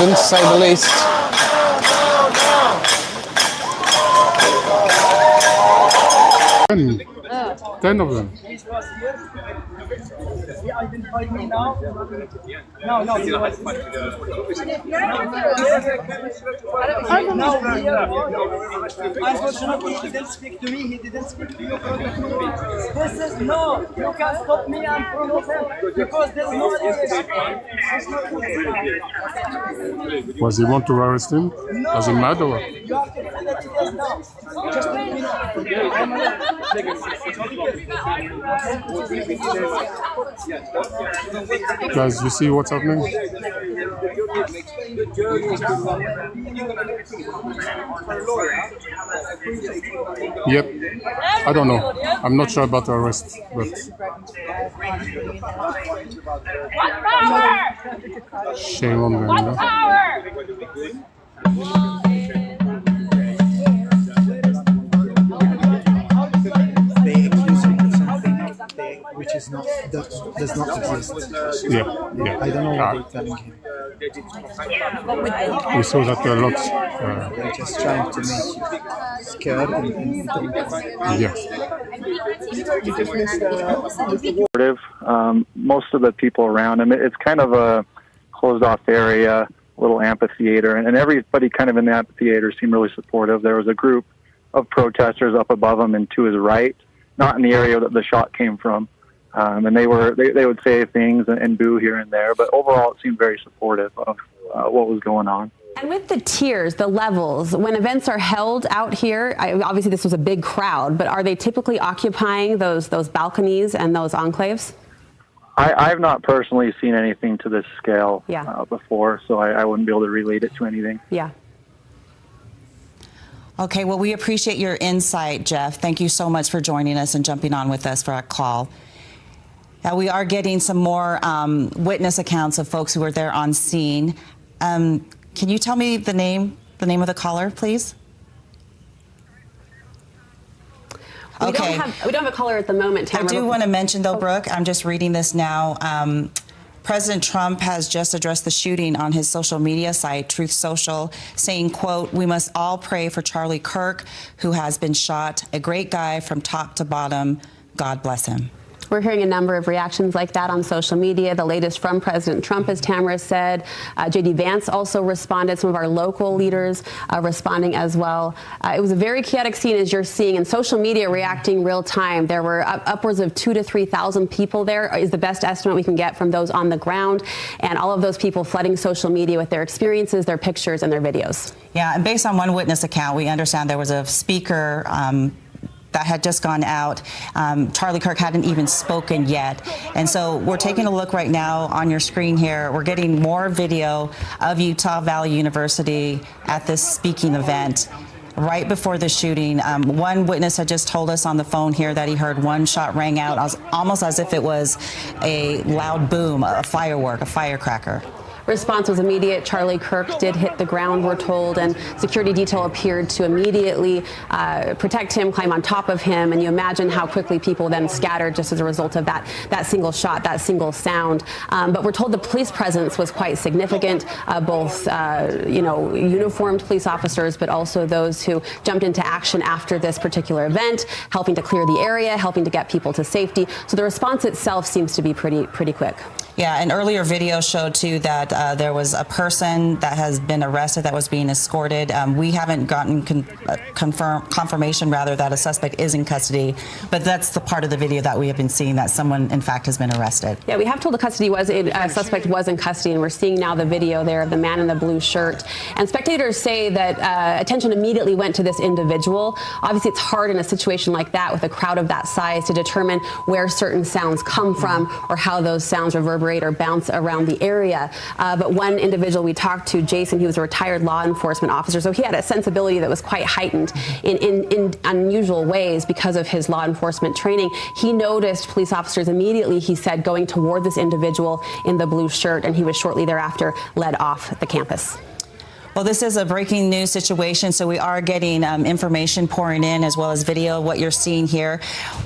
students, I believe. 10 of them. Unfortunately, he didn't speak to me. He didn't speak to you. This is no. You can stop me and promote him because there's no allegation. Was he want to arrest him? No. Does it matter? You have to fill the details now. Just let me know. Guys, you see what's happening? Yep. I don't know. I'm not sure about the arrest, but shame on them. No? They accuse me of something which is not does not exist. Yeah, yeah. I don't know what they're telling him. We saw that a lot. They're just trying to make you scared and Yeah. Most of the people around him, it's kind of a closed off area, little amphitheater, and everybody kind of in the amphitheater seemed really supportive. There was a group of protesters up above him and to his right, not in the area that the shot came from. And they would say things and boo here and there, but overall it seemed very supportive of what was going on. And with the tiers, the levels, when events are held out here, obviously this was a big crowd, but are they typically occupying those balconies and those enclaves? I've not personally seen anything to this scale before, so I wouldn't be able to relate it to anything. Yeah. Okay, well, we appreciate your insight, Jeff. Thank you so much for joining us and jumping on with us for our call. Now, we are getting some more witness accounts of folks who were there on scene. Can you tell me the name of the caller, please? We don't have a caller at the moment, Tamara. I do want to mention, though, Brooke, I'm just reading this now. President Trump has just addressed the shooting on his social media site, Truth Social, saying, quote, "We must all pray for Charlie Kirk, who has been shot. A great guy from top to bottom. God bless him." We're hearing a number of reactions like that on social media. The latest from President Trump, as Tamara said. J.D. Vance also responded. Some of our local leaders responding as well. It was a very chaotic scene, as you're seeing, and social media reacting real time. There were upwards of 2,000 to 3,000 people there, is the best estimate we can get from those on the ground. And all of those people flooding social media with their experiences, their pictures, and their videos. Yeah, and based on one witness account, we understand there was a speaker that had just gone out. Charlie Kirk hadn't even spoken yet. And so we're taking a look right now on your screen here. We're getting more video of Utah Valley University at this speaking event right before the shooting. One witness had just told us on the phone here that he heard one shot rang out, almost as if it was a loud boom, a firework, a firecracker. Response was immediate. Charlie Kirk did hit the ground, we're told, and security detail appeared to immediately protect him, climb on top of him, and you imagine how quickly people then scattered just as a result of that single shot, that single sound. But we're told the police presence was quite significant, both uniformed police officers, but also those who jumped into action after this particular event, helping to clear the area, helping to get people to safety. So the response itself seems to be pretty quick. Yeah, an earlier video showed, too, that there was a person that has been arrested that was being escorted. We haven't gotten confirmation, rather, that a suspect is in custody. But that's the part of the video that we have been seeing, that someone, in fact, has been arrested. Yeah, we have told a suspect was in custody, and we're seeing now the video there of the man in the blue shirt. And spectators say that attention immediately went to this individual. Obviously, it's hard in a situation like that with a crowd of that size to determine where certain sounds come from or how those sounds reverberate or bounce around the area. But one individual we talked to, Jason, he was a retired law enforcement officer, so he had a sensibility that was quite heightened in unusual ways because of his law enforcement training. He noticed police officers immediately, he said, going toward this individual in the blue shirt, and he was shortly thereafter led off the campus. Well, this is a breaking news situation, so we are getting information pouring in as well as video of what you're seeing here.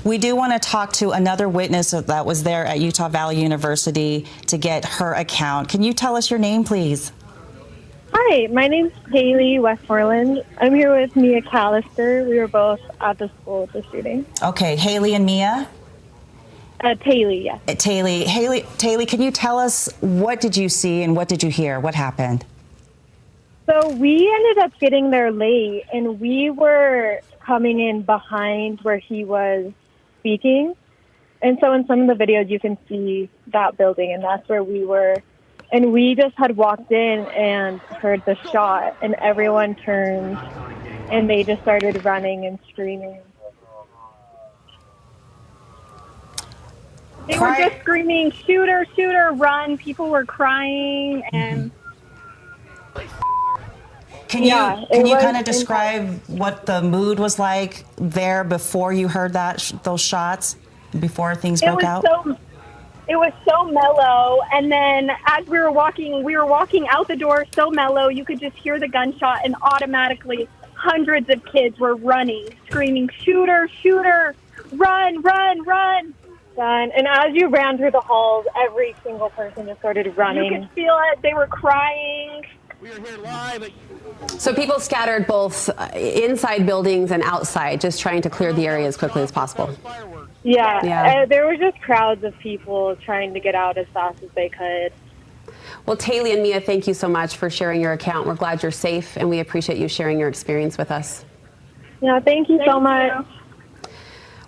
We do want to talk to another witness that was there at Utah Valley University to get her account. Can you tell us your name, please? Hi, my name's Haley Westmoreland. I'm here with Mia Callister. We were both at the school with the shooting. Okay, Haley and Mia? Taylor, yes. Haley, can you tell us what did you see and what did you hear? What happened? So we ended up getting there late, and we were coming in behind where he was speaking. And so in some of the videos, you can see that building, and that's where we were. And we just had walked in and heard the shot, and everyone turned, and they just started running and screaming. They were just screaming, shooter, shooter, run. People were crying, and... Can you kind of describe what the mood was like there before you heard those shots, before things broke out? It was so mellow, and then as we were walking out the door so mellow, you could just hear the gunshot, and automatically hundreds of kids were running, screaming, shooter, shooter, run, run, run. And as you ran through the halls, every single person just started running. You could feel it. They were crying. We are here live. So people scattered both inside buildings and outside, just trying to clear the area as quickly as possible. Yeah. There were just crowds of people trying to get out as fast as they could. Well, Taylor and Mia, thank you so much for sharing your account. We're glad you're safe, and we appreciate you sharing your experience with us. Yeah, thank you so much.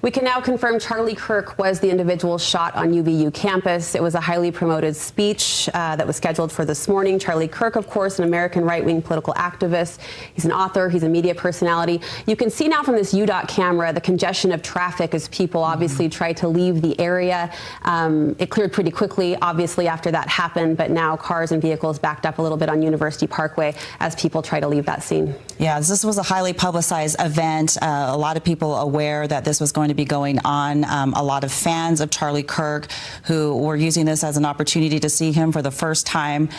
We can now confirm Charlie Kirk was the individual shot on UVU campus. It was a highly promoted speech that was scheduled for this morning. Charlie Kirk, of course, an American right-wing political activist. He's an author. He's a media personality. You can see now from this UDOT camera the congestion of traffic as people obviously tried to leave the area. It cleared pretty quickly, obviously, after that happened, but now cars and vehicles backed up a little bit on University Parkway as people try to leave that scene. Yeah, this was a highly publicized event. A lot of people aware that this was going to be going on. A lot of fans of Charlie Kirk who were using this as an opportunity to see him for the first time.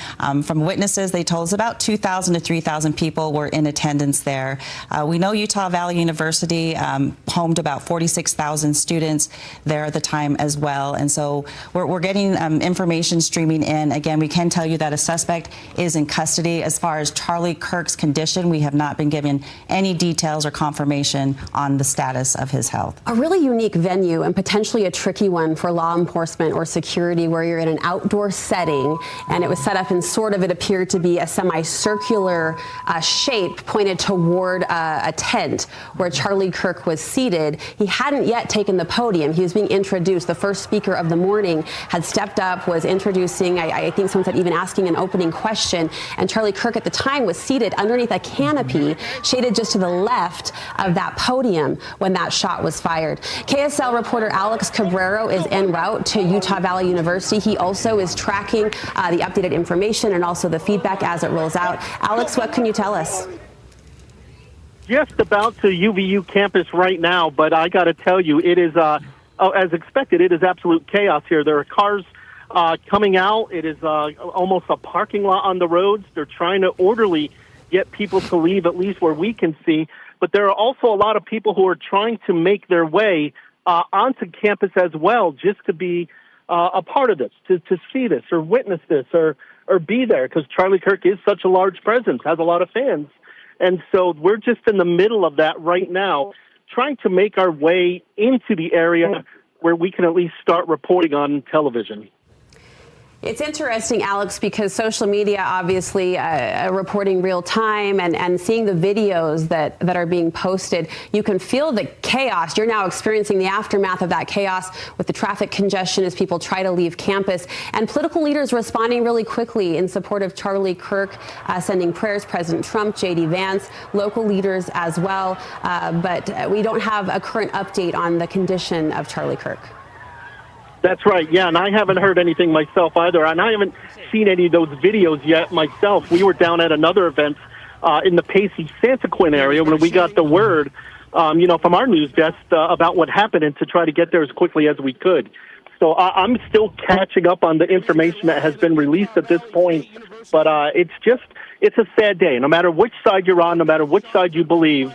From witnesses, they told us about 2,000 to 3,000 people were in attendance there. We know Utah Valley University homed about 46,000 students there at the time as well. And so we're getting information streaming in. Again, we can tell you that a suspect is in custody. As far as Charlie Kirk's condition, we have not been given any details or confirmation on the status of his health. A really unique venue and potentially a tricky one for law enforcement or security, where you're in an outdoor setting, and it was set up in it appeared to be a semicircular shape pointed toward a tent where Charlie Kirk was seated. He hadn't yet taken the podium. He was being introduced. The first speaker of the morning had stepped up, was introducing, I think someone said even asking an opening question, and Charlie Kirk at the time was seated underneath a canopy shaded just to the left of that podium when that shot was fired. KSL reporter Alex Cabrero is en route to Utah Valley University. He also is tracking the updated information and also the feedback as it rolls out. Alex, what can you tell us? Just about to UVU campus right now, but I got to tell you, it is, as expected, it is absolute chaos here. There are cars coming out. It is almost a parking lot on the roads. They're trying to orderly get people to leave, at least where we can see. But there are also a lot of people who are trying to make their way onto campus as well, just to be a part of this, to see this or witness this or be there, because Charlie Kirk is such a large presence, has a lot of fans. And so we're just in the middle of that right now, trying to make our way into the area where we can at least start reporting on television. It's interesting, Alex, because social media obviously reporting real time and seeing the videos that are being posted, you can feel the chaos. You're now experiencing the aftermath of that chaos with the traffic congestion as people try to leave campus, and political leaders responding really quickly in support of Charlie Kirk, sending prayers, President Trump, J.D. Vance, local leaders as well. But we don't have a current update on the condition of Charlie Kirk. That's right, yeah, and I haven't heard anything myself either, and I haven't seen any of those videos yet myself. We were down at another event in the Pacey-Santaquin area when we got the word, from our news desk about what happened, and to try to get there as quickly as we could. So I'm still catching up on the information that has been released at this point, but it's a sad day. No matter which side you're on, no matter which side you believe,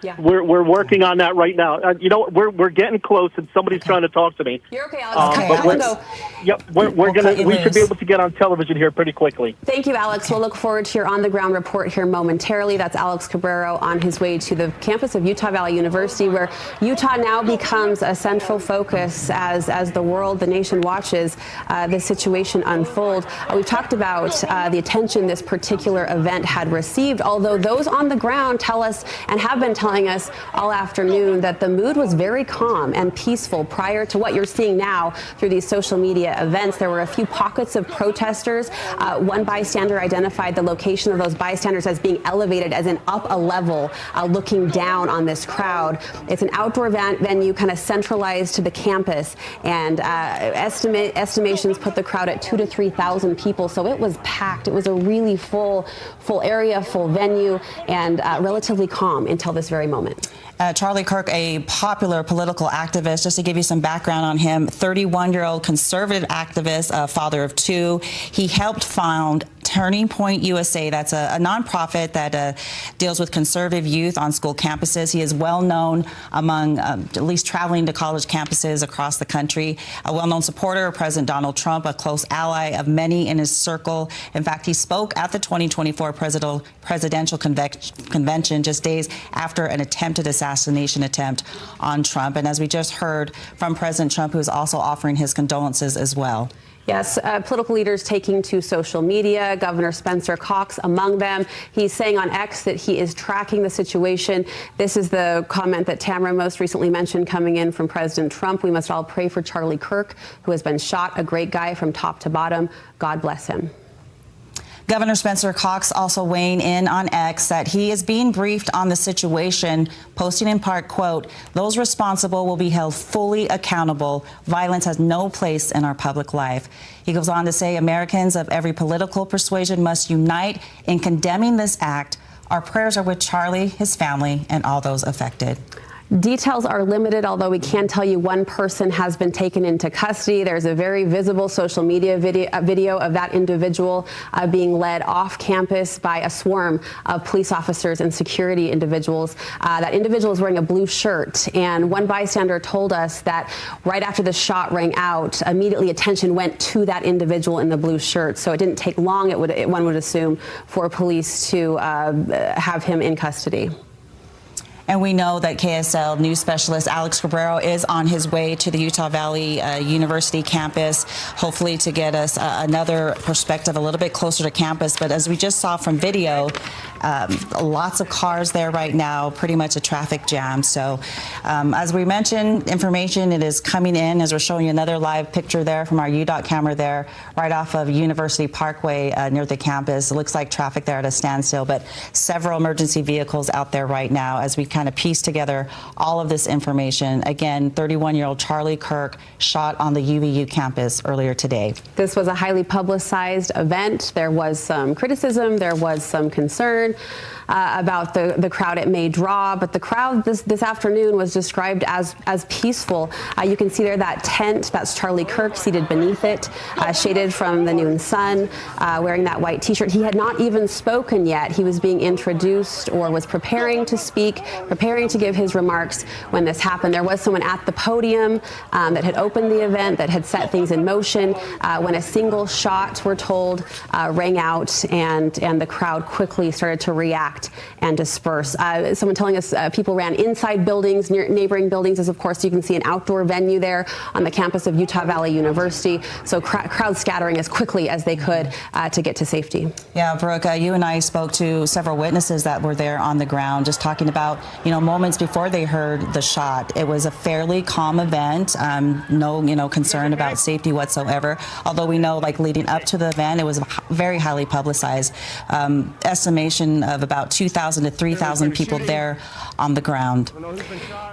Yeah. We're working on that right now. You know, we're getting close, and somebody's trying to talk to me. You're okay, Alex. Okay, But Alex. go. Yep, we should be able to get on television here pretty quickly. Thank you, Alex. We'll look forward to your on-the-ground report here momentarily. That's Alex Cabrero on his way to the campus of Utah Valley University, where Utah now becomes a central focus as the world, the nation watches this situation unfold. We've talked about the attention this particular event had received, although those on the ground tell us and have been telling us all afternoon that the mood was very calm and peaceful prior to what you're seeing now through these social media events. There were a few pockets of protesters. One bystander identified the location of those bystanders as being elevated as in up a level, looking down on this crowd. It's an outdoor venue kind of centralized to the campus, and estimations put the crowd at 2,000 to 3,000 people. So it was packed. It was a really full area, full venue, and relatively calm until this very moment. Charlie Kirk, a popular political activist, just to give you some background on him, 31-year-old conservative activist, father of two. He helped found Turning Point USA. That's a nonprofit that deals with conservative youth on school campuses. He is well known among at least traveling to college campuses across the country. A well-known supporter of President Donald Trump, a close ally of many in his circle. In fact, he spoke at the 2024 presidential convention just days after an attempted assassination attempt on Trump. And as we just heard from President Trump, who is also offering his condolences as well. Yes, political leaders taking to social media, Governor Spencer Cox among them. He's saying on X that he is tracking the situation. This is the comment that Tamara most recently mentioned coming in from President Trump. We must all pray for Charlie Kirk, who has been shot, a great guy from top to bottom. God bless him. Governor Spencer Cox also weighing in on X that he is being briefed on the situation, posting in part, quote, "Those responsible will be held fully accountable. Violence has no place in our public life." He goes on to say Americans of every political persuasion must unite in condemning this act. Our prayers are with Charlie, his family, and all those affected. Details are limited, although we can tell you one person has been taken into custody. There's a very visible social media video of that individual being led off campus by a swarm of police officers and security individuals. That individual is wearing a blue shirt, and one bystander told us that right after the shot rang out, immediately attention went to that individual in the blue shirt. So it didn't take long, one would assume, for police to have him in custody. And we know that KSL news specialist Alex Cabrero is on his way to the Utah Valley University campus, hopefully to get us another perspective a little bit closer to campus. But as we just saw from video, lots of cars there right now, pretty much a traffic jam. So as we mentioned, information, it is coming in as we're showing you another live picture there from our UDOT camera there, right off of University Parkway near the campus. It looks like traffic there at a standstill, but several emergency vehicles out there right now as we kind of piece together all of this information. Again, 31-year-old Charlie Kirk shot on the UVU campus earlier today. This was a highly publicized event. There was some criticism, there was some concern about the crowd it may draw, but the crowd this afternoon was described as peaceful. You can see there that tent, that's Charlie Kirk seated beneath it, shaded from the noon sun, wearing that white t-shirt. He had not even spoken yet. He was being introduced or was preparing to speak, preparing to give his remarks when this happened. There was someone at the podium that had opened the event, that had set things in motion when a single shot, we're told, rang out, and the crowd quickly started to react and disperse. Someone telling us people ran inside buildings, near neighboring buildings, as of course you can see an outdoor venue there on the campus of Utah Valley University. So crowd scattering as quickly as they could to get to safety. Yeah, Brooke, you and I spoke to several witnesses that were there on the ground, just talking about, moments before they heard the shot. It was a fairly calm event, no, concern about safety whatsoever. Although we know, like leading up to the event, it was very highly publicized. Estimation of about 2,000 to 3,000 people there on the ground.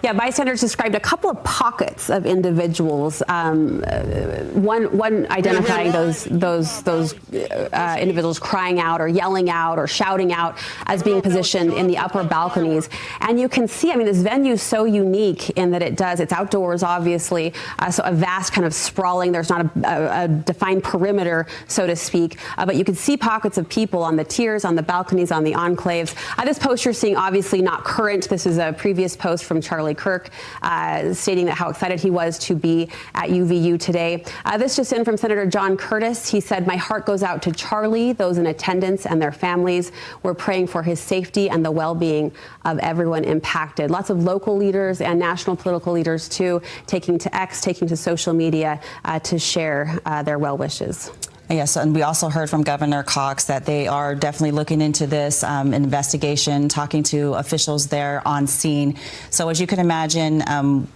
Yeah, bystanders described a couple of pockets of individuals. One identifying those individuals crying out or yelling out or shouting out as being positioned in the upper balconies. And you can see, this venue is so unique in that it's outdoors, obviously, so a vast kind of sprawling, there's not a defined perimeter, so to speak, but you can see pockets of people on the tiers, on the balconies, on the enclave. airwaves. This post you're seeing, obviously not current. This is a previous post from Charlie Kirk stating that how excited he was to be at UVU today. This just in from Senator John Curtis. He said, "My heart goes out to Charlie, those in attendance and their families. We're praying for his safety and the well-being of everyone impacted." Lots of local leaders and national political leaders, too, taking to X, taking to social media to share their well wishes. Yes, and we also heard from Governor Cox that they are definitely looking into this investigation, talking to officials there on scene. So as you can imagine,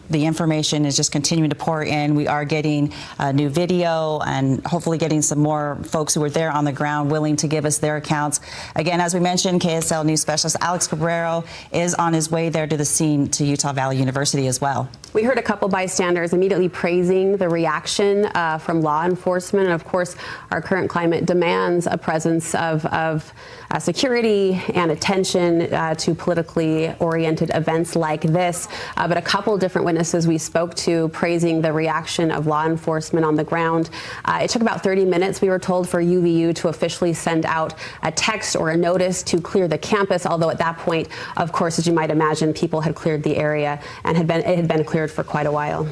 the information is just continuing to pour in. We are getting new video and hopefully getting some more folks who were there on the ground willing to give us their accounts. Again, as we mentioned, KSL News Specialist Alex Cabrero is on his way there to the scene to Utah Valley University as well. We heard a couple bystanders immediately praising the reaction from law enforcement. And of course, our current climate demands a presence of security and attention to politically oriented events like this. But a couple different witnesses we spoke to praising the reaction of law enforcement on the ground. It took about 30 minutes, we were told, for UVU to officially send out a text or a notice to clear the campus, although at that point, of course, as you might imagine, people had cleared the area and it had been cleared for quite a while.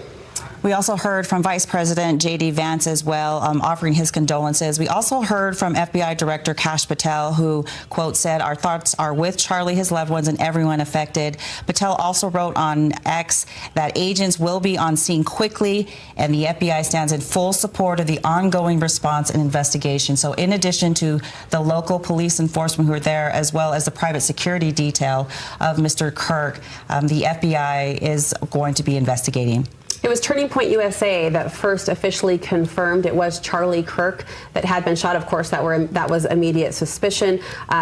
We also heard from Vice President J.D. Vance as well, offering his condolences. We also heard from FBI Director Kash Patel, who, quote, said, "Our thoughts are with Charlie, his loved ones, and everyone affected." Patel also wrote on X that agents will be on scene quickly, and the FBI stands in full support of the ongoing response and investigation. So in addition to the local police enforcement who are there, as well as the private security detail of Mr. Kirk, the FBI is going to be investigating. It was Turning Point USA that first officially confirmed it was Charlie Kirk that had been shot. Of course, that was immediate suspicion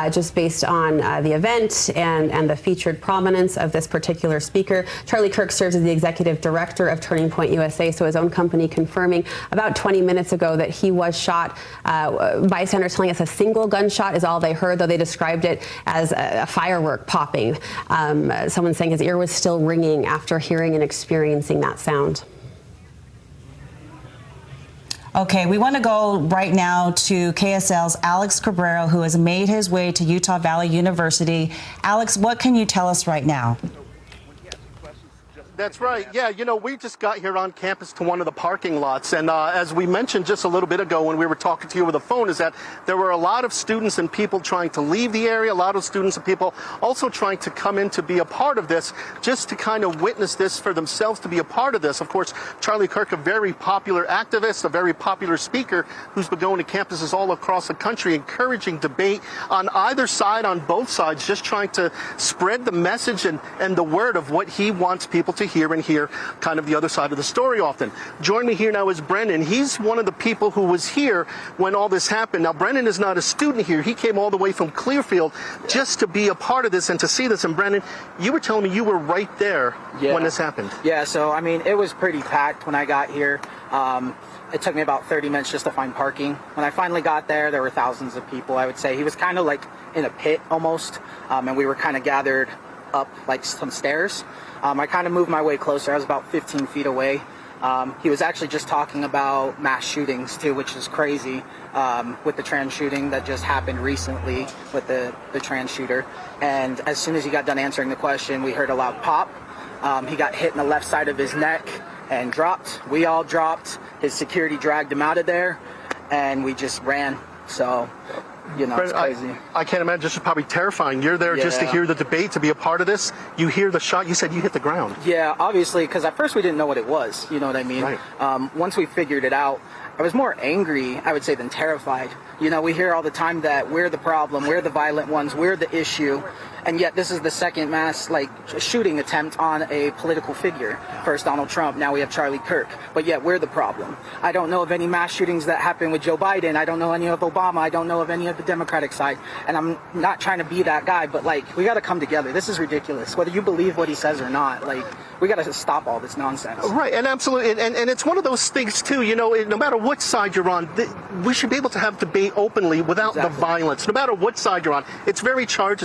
just based on the event and the featured prominence of this particular speaker. Charlie Kirk serves as the executive director of Turning Point USA, so his own company confirming about 20 minutes ago that he was shot. Bystanders telling us a single gunshot is all they heard, though they described it as a firework popping. Someone saying his ear was still ringing after hearing and experiencing that sound. Okay, we want to go right now to KSL's Alex Cabrero, who has made his way to Utah Valley University. Alex, what can you tell us right now? That's right. Yeah, you know, we just got here on campus to one of the parking lots. And as we mentioned just a little bit ago when we were talking to you over the phone, is that there were a lot of students and people trying to leave the area, a lot of students and people also trying to come in to be a part of this, just to kind of witness this for themselves, to be a part of this. Of course, Charlie Kirk, a very popular activist, a very popular speaker who's been going to campuses all across the country, encouraging debate on either side, on both sides, just trying to spread the message and the word of what he wants people to hear and hear kind of the other side of the story often. Join me here now is Brendan. He's one of the people who was here when all this happened. Now, Brendan is not a student here. He came all the way from Clearfield just to be a part of this and to see this. And Brendan, you were telling me you were right there when this happened. Yeah, so I mean, it was pretty packed when I got here. It took me about 30 minutes just to find parking. When I finally got there were thousands of people, I would say. He was kind of like in a pit almost, and we were kind of gathered up like some stairs. I kind of moved my way closer. I was about 15 feet away. He was actually just talking about mass shootings too, which is crazy, with the trans shooting that just happened recently with the trans shooter. And as soon as he got done answering the question, we heard a loud pop. He got hit in the left side of his neck and dropped. We all dropped. His security dragged him out of there, and we just ran. So, you know, it's crazy. I can't imagine. This is probably terrifying. You're there just to hear the debate, to be a part of this. You hear the shot. You said you hit the ground. Yeah, obviously, because at first we didn't know what it was. You know what I mean? Right. Once we figured it out, I was more angry, I would say, than terrified. You know, we hear all the time that we're the problem, we're the violent ones, we're the issue. And yet this is the second mass shooting attempt on a political figure. First Donald Trump, now we have Charlie Kirk. But yet we're the problem. I don't know of any mass shootings that happened with Joe Biden. I don't know any of Obama. I don't know of any of the Democratic side. And I'm not trying to be that guy, but we got to come together. This is ridiculous. Whether you believe what he says or not, we got to stop all this nonsense. Right, and absolutely. And it's one of those things too, you know, no matter what side you're on, we should be able to have debate openly without the violence. No matter what side you're on. It's very charged.